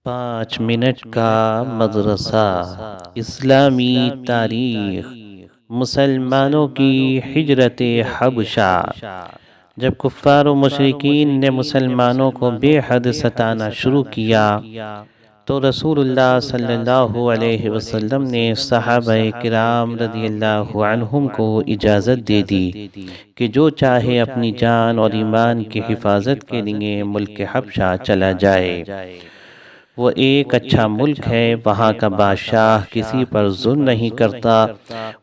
5 minute کا مدرسہ اسلامی تاریخ مسلمانوں کی ہجرت حبشہ۔ جب کفار و مشرکین نے مسلمانوں کو بے حد ستانا شروع کیا تو رسول اللہ صلی اللہ علیہ وسلم نے صحابہ کرام رضی اللہ عنہم کو اجازت دے دی کہ جو چاہے اپنی جان اور ایمان کی حفاظت کے لیے ملک حبشہ چلا جائے۔ وہ ایک اچھا ملک ہے، وہاں کا بادشاہ کسی پر ظلم نہیں کرتا۔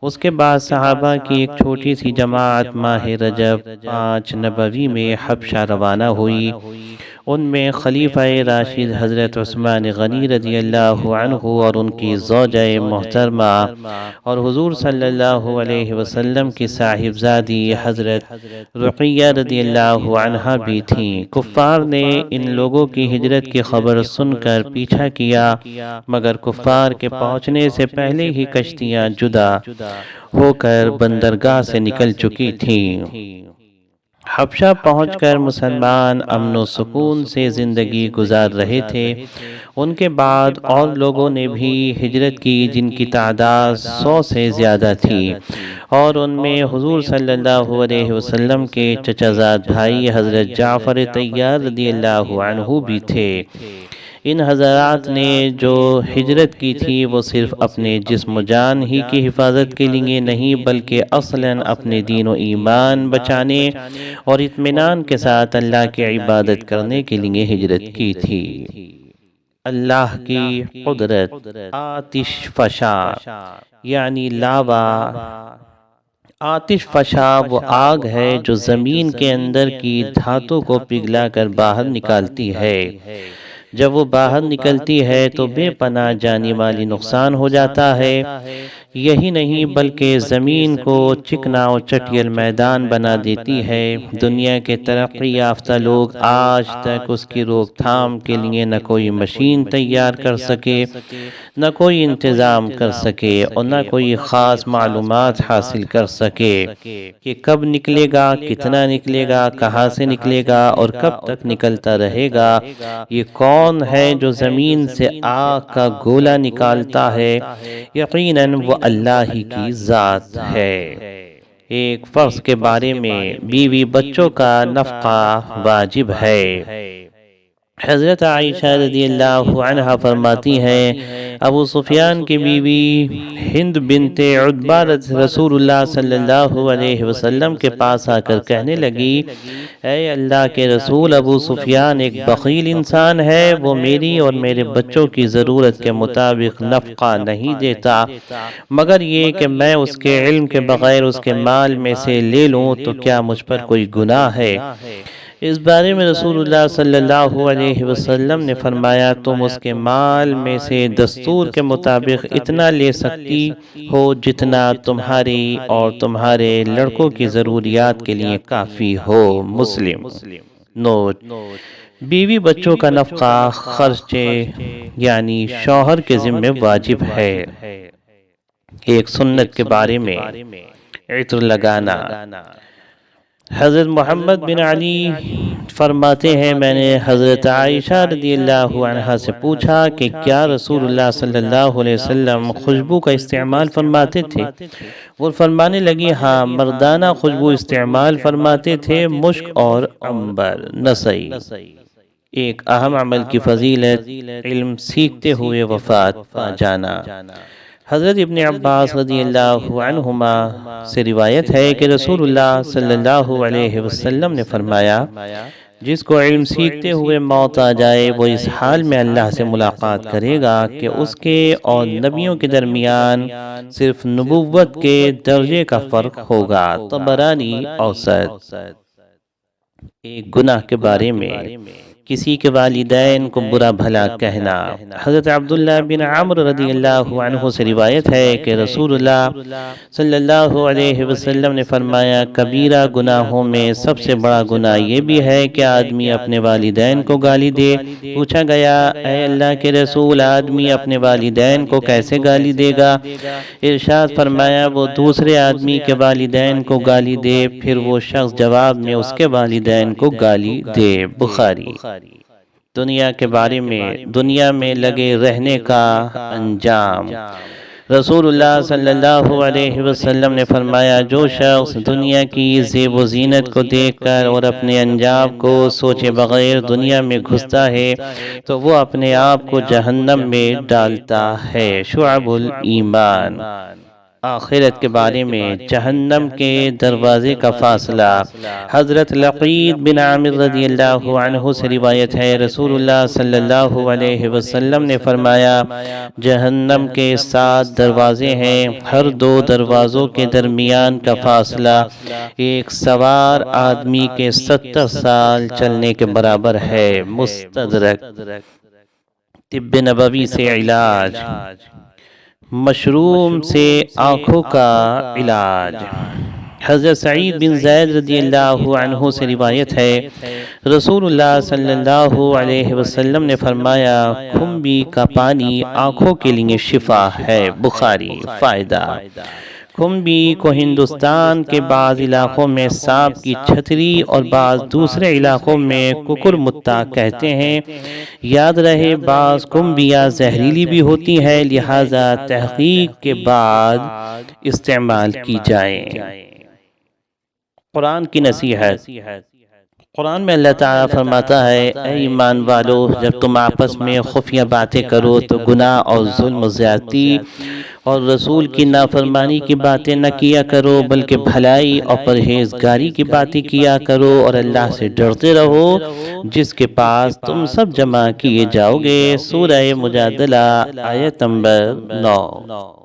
اس کے بعد صحابہ کی ایک چھوٹی سی جماعت ماہ رجب 5 نبوی میں حبشہ روانہ ہوئی۔ ان میں خلیفہ راشد حضرت عثمان غنی رضی اللہ عنہ اور ان کی زوجہ محترمہ اور حضور صلی اللہ علیہ وسلم کی صاحبزادی حضرت رقیہ رضی اللہ عنہا بھی تھیں۔ کفار نے ان لوگوں کی ہجرت کی خبر سن کر پیچھا کیا، مگر کفار کے پہنچنے سے پہلے ہی کشتیاں جدا ہو کر بندرگاہ سے نکل چکی تھیں۔ حبشہ پہنچ کر مسلمان امن و سکون سے زندگی گزار رہے تھے۔ ان کے بعد اور لوگوں نے بھی ہجرت کی جن کی تعداد 100 سے زیادہ تھی، اور ان میں حضور صلی اللہ علیہ وسلم کے چچا زاد بھائی حضرت جعفر طیار رضی اللہ عنہ بھی تھے۔ ان حضرات نے جو ہجرت کی تھی وہ صرف اپنے جسم و جان ہی کی حفاظت کے لیے نہیں، بلکہ اصلاً اپنے دین و ایمان بچانے اور اطمینان کے ساتھ اللہ کی عبادت کرنے کے لیے ہجرت کی تھی۔ اللہ کی قدرت آتش فشاں یعنی لاوا۔ آتش فشاں وہ آگ ہے جو زمین کے اندر کی دھاتوں کو پگھلا کر باہر نکالتی ہے۔ جب وہ باہر نکلتی ہے تو بے پناہ جانی مالی نقصان ہو جاتا ہے۔ یہی نہیں بلکہ زمین کو چکنا و چٹیل میدان بنا دیتی ہے۔ دنیا کے ترقی یافتہ لوگ آج تک اس کی روک تھام کے لیے نہ کوئی مشین تیار کر سکے، نہ کوئی انتظام کر سکے، اور نہ کوئی خاص معلومات حاصل کر سکے کہ کب نکلے گا، کتنا نکلے گا، کہاں سے نکلے گا اور کب تک نکلتا رہے گا۔ یہ کون ہے جو زمین سے آگ کا گولا نکالتا ہے؟ یقیناً وہ اللہ ہی کی ذات ہے۔ ایک فرض کے بارے میں بیوی بچوں کا نفقہ واجب ہے۔ حضرت عائشہ رضی اللہ عنہا فرماتی ہیں، ابو سفیان کی بیوی ہند بنت عتبہ رسول اللہ صلی اللہ علیہ وسلم کے پاس آ کر کہنے لگی، اے اللہ کے رسول، ابو سفیان ایک بخیل انسان ہے، وہ میری اور میرے بچوں کی ضرورت کے مطابق نفقہ نہیں دیتا، مگر یہ کہ میں اس کے علم کے بغیر اس کے مال میں سے لے لوں تو کیا مجھ پر کوئی گناہ ہے؟ اس بارے میں رسول اللہ صلی اللہ علیہ وسلم نے فرمایا، تم اس کے مال میں سے دستور کے مطابق اتنا لے سکتی ہو جتنا تمہاری اور تمہارے لڑکوں کی ضروریات کے لیے کافی ہو۔ مسلم۔ نوٹ: بیوی بچوں کا نفقہ خرچ یعنی شوہر کے ذمہ واجب ہے۔ ایک سنت کے بارے میں عطر لگانا۔ حضرت محمد بن علی فرماتے ہیں، میں نے حضرت عائشہ رضی اللہ عنہا سے پوچھا کہ کیا رسول اللہ صلی اللہ علیہ وسلم خوشبو کا استعمال فرماتے تھے؟ وہ فرمانے لگی، ہاں، مردانہ خوشبو استعمال فرماتے تھے، مشک اور عنبر۔ نسائی۔ ایک اہم عمل کی فضیلت، علم سیکھتے ہوئے وفات پا جانا۔ حضرت ابن عباس رضی اللہ عنہما سے روایت ہے کہ رسول اللہ صلی اللہ علیہ وسلم نے فرمایا، جس کو علم سیکھتے ہوئے موت آ جائے وہ اس حال میں اللہ سے ملاقات کرے گا کہ اس کے اور نبیوں کے درمیان صرف نبوت کے درجے کا فرق ہوگا۔ طبرانی اوسط۔ ایک گناہ کے بارے میں کسی کے والدین کو برا بھلا کہنا۔ حضرت عبداللہ بن عمرو رضی اللہ عنہ سے روایت ہے کہ رسول اللہ صلی اللہ علیہ وسلم نے فرمایا، کبیرہ گناہوں میں سب سے بڑا گناہ یہ بھی ہے کہ آدمی اپنے والدین کو گالی دے۔ پوچھا گیا، اے اللہ کے رسول، آدمی اپنے والدین کو کیسے گالی دے گا؟ ارشاد فرمایا، وہ دوسرے آدمی کے والدین کو گالی دے، پھر وہ شخص جواب میں اس کے والدین کو گالی دے۔ بخاری۔ دنیا کے بارے میں، دنیا میں لگے رہنے کا انجام۔ رسول اللہ صلی اللہ علیہ وسلم نے فرمایا، جو شخص دنیا کی زیب و زینت کو دیکھ کر اور اپنے انجام کو سوچے بغیر دنیا میں گھستا ہے تو وہ اپنے آپ کو جہنم میں ڈالتا ہے۔ شعب الایمان۔ آخرت کے بارے میں جہنم کے دروازے کا فاصلہ۔ حضرت لقید بن عامر رضی اللہ عنہ سے روایت ہے، رسول اللہ صلی اللہ علیہ وسلم نے فرمایا، جہنم کے 7 دروازے ہیں، ہر 2 دروازوں کے درمیان کا فاصلہ ایک سوار آدمی کے 70 سال چلنے کے برابر ہے۔ مستدرک۔ طب نبوی سے علاج۔ مشروم سے آنکھوں کا علاج۔ حضرت سعید بن زید رضی اللہ عنہ سے روایت ہے، رسول اللہ صلی اللہ علیہ وسلم نے فرمایا، کھمبی کا پانی آنکھوں کے لیے شفا ہے۔ بخاری۔ فائدہ۔ کھمبی کو ہندوستان کے بعض علاقوں میں سانپ کی چھتری اور بعض دوسرے علاقوں میں ککرمتا کہتے ہیں۔ یاد رہے، بعض کھمبیاں زہریلی بھی ہوتی ہیں، لہذا تحقیق کے بعد استعمال کی جائیں۔ قرآن کی نصیحت۔ قرآن میں اللہ تعالیٰ فرماتا ہے، اے ایمان والو، جب تم آپس میں خفیہ باتیں کرو تو گناہ اور ظلم و زیادتی اور رسول کی نافرمانی کی باتیں نہ کیا کرو، بلکہ بھلائی اور پرہیزگاری کی باتیں کیا کرو، اور اللہ سے ڈرتے رہو جس کے پاس تم سب جمع کیے جاؤ گے۔ سورہ مجادلہ آیت نمبر 9۔